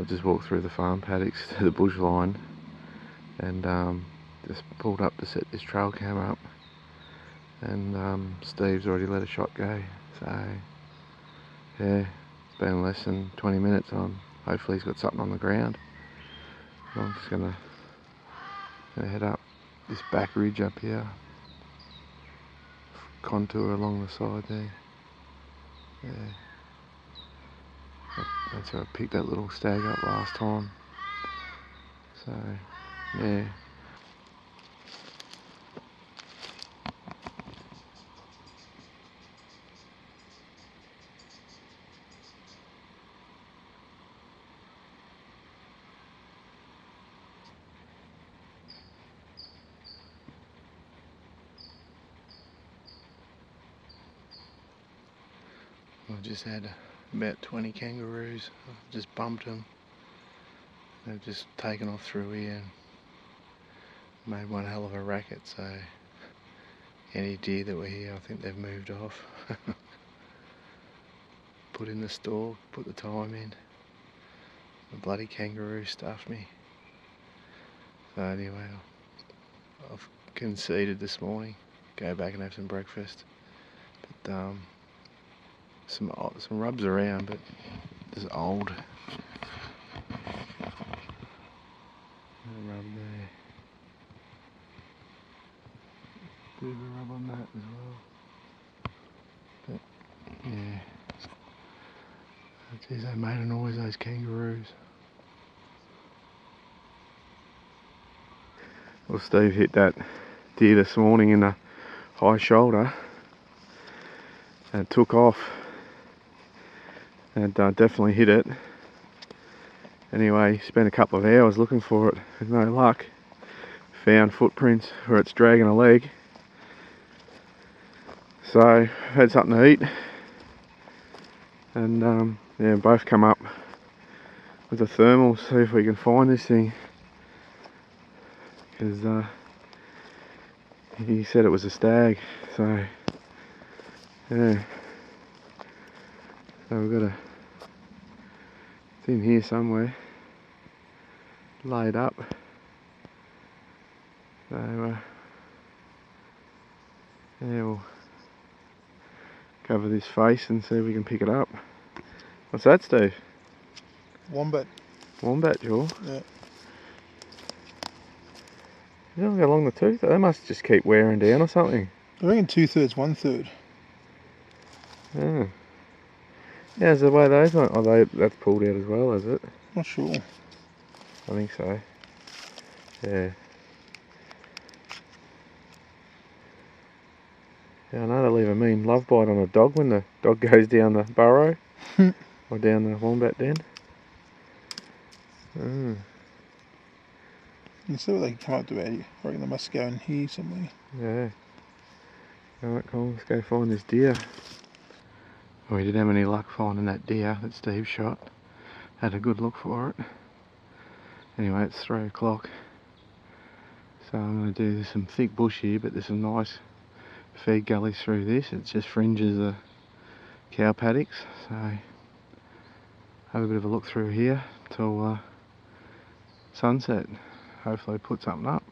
I just walked through the farm paddocks to the bush line and just pulled up to set this trail cam up, and Steve's already let a shot go, so yeah, it's been less than 20 minutes on. Hopefully he's got something on the ground. I'm just gonna head up this back ridge up here, contour along the side there. Yeah, that's where I picked that little stag up last time. So yeah. I just had about 20 kangaroos. I just bumped them. They've just taken off through here and made one hell of a racket, so any deer that were here, I think they've moved off. Put in the store, put the time in. The bloody kangaroo stuffed me. So anyway, I've conceded this morning. Go back and have some breakfast. But some rubs around, but just old. Rub there. Bit of a rub on that as well. But yeah. Geez, they made a noise, those kangaroos. Well, Steve hit that deer this morning in the high shoulder and it took off, and definitely hit it. Anyway, spent a couple of hours looking for it with no luck. Found footprints where it's dragging a leg. So, had something to eat, and yeah, both come up with the thermal, see if we can find this thing, because he said it was a stag. So yeah, so we've got it's in here somewhere, laid up. So yeah, we'll cover this face and see if we can pick it up. What's that, Steve? Wombat. Wombat jaw? Yeah. You don't go along the tooth? They must just keep wearing down or something. I reckon 2/3, 1/3. Yeah. Yeah, is the way those went? Oh, that's pulled out as well, is it? Not sure. I think so. Yeah. Yeah, I know they leave a mean love bite on a dog when the dog goes down the burrow or down the wombat den. Let's see what they can come up to out here. I reckon they must go in here somewhere. Yeah. Alright, cool. Let's go find this deer. We didn't have any luck finding that deer that Steve shot. Had a good look for it. Anyway, it's 3 o'clock. So I'm going to do some thick bush here, but there's some nice feed gullies through this. It just fringes the cow paddocks. So have a bit of a look through here till sunset. Hopefully put something up.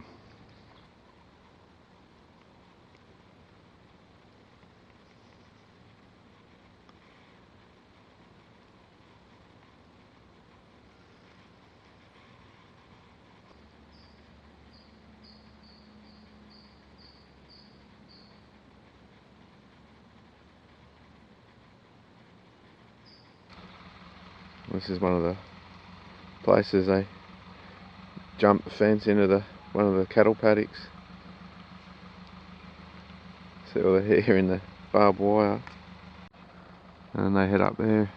This is one of the places they jump the fence into one of the cattle paddocks. See all the hair in the barbed wire. And they head up there,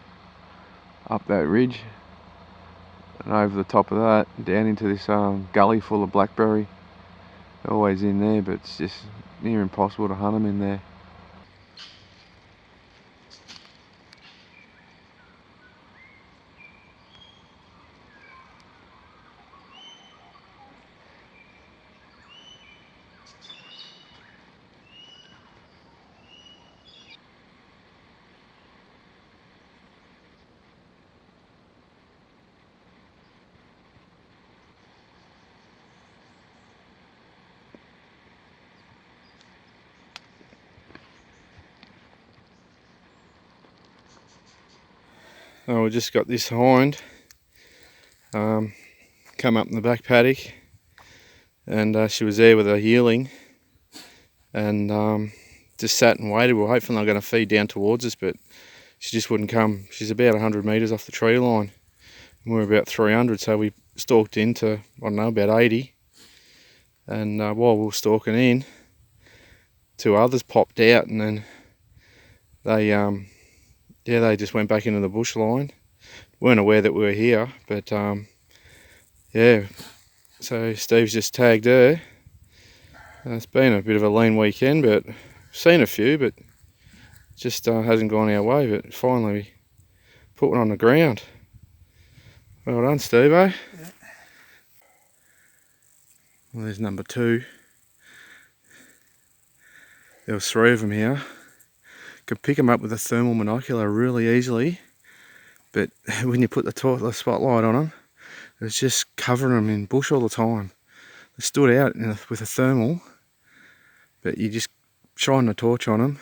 up that ridge, and over the top of that, down into this gully full of blackberry. They're always in there, but it's just near impossible to hunt them in there. Oh, we just got this hind come up in the back paddock, and she was there with her yearling, and just sat and waited. We were hoping they were going to feed down towards us, but she just wouldn't come. She's about 100 metres off the tree line, and we were about 300, so we stalked into, I don't know, about 80, and while we were stalking in, two others popped out, and then they they just went back into the bush line. Weren't aware that we were here, but yeah, so Steve's just tagged her. It's been a bit of a lean weekend, but seen a few, but just hasn't gone our way. But finally we put one on the ground. Well done, Steve, eh? Yeah. Well, there's number 2. There was 3 of them here. Could pick them up with a thermal monocular really easily, but when you put the spotlight on them, it was just covering them in bush all the time. They stood out with a thermal, but you just shine the torch on them,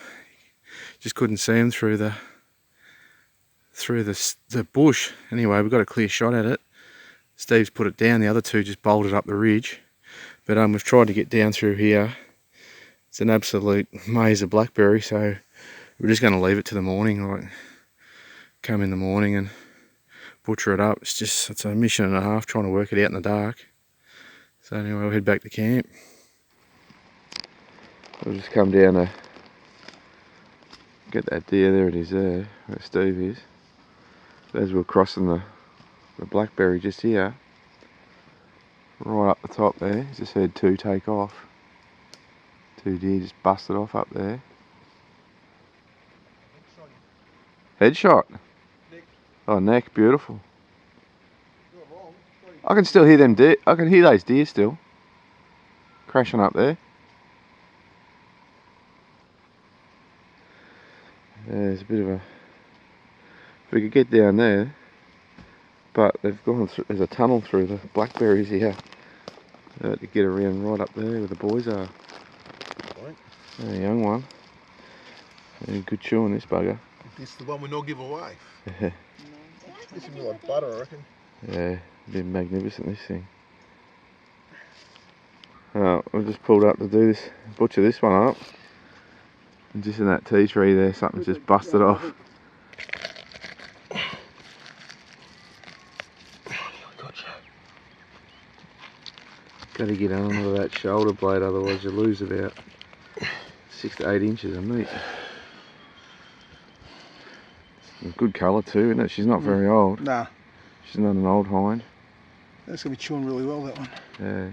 just couldn't see them through the bush. Anyway, we got a clear shot at it. Steve's put it down. The other 2 just bolted up the ridge, but we've tried to get down through here. It's an absolute maze of blackberry, so we're just going to leave it to the morning. Like, come in the morning and butcher it up. It's a mission and a half trying to work it out in the dark. So anyway, we'll head back to camp. We'll just come down to get that deer. There it is, there where Steve is. As we're crossing the blackberry just here, right up the top there, just heard 2 take off. 2 deer just busted off up there. Headshot. Neck. Oh, neck, beautiful. I can still hear them deer. I can hear those deer still crashing up there. Yeah, there's a bit of a. If we could get down there, but they've gone through. There's a tunnel through the blackberries here to get around right up there where the boys are. A young one. Yeah, good chewing, this bugger. This is the one we not give away. This is more like butter, I reckon. Yeah, been magnificent, this thing. We've just pulled up to do this, butcher this one up. And just in that tea tree there, something's just busted off. Got to get under that shoulder blade, otherwise you lose about 6 to 8 inches of meat. Good colour too, isn't it? She's not very old. Nah. She's not an old hind. That's going to be chewing really well, that one. Yeah.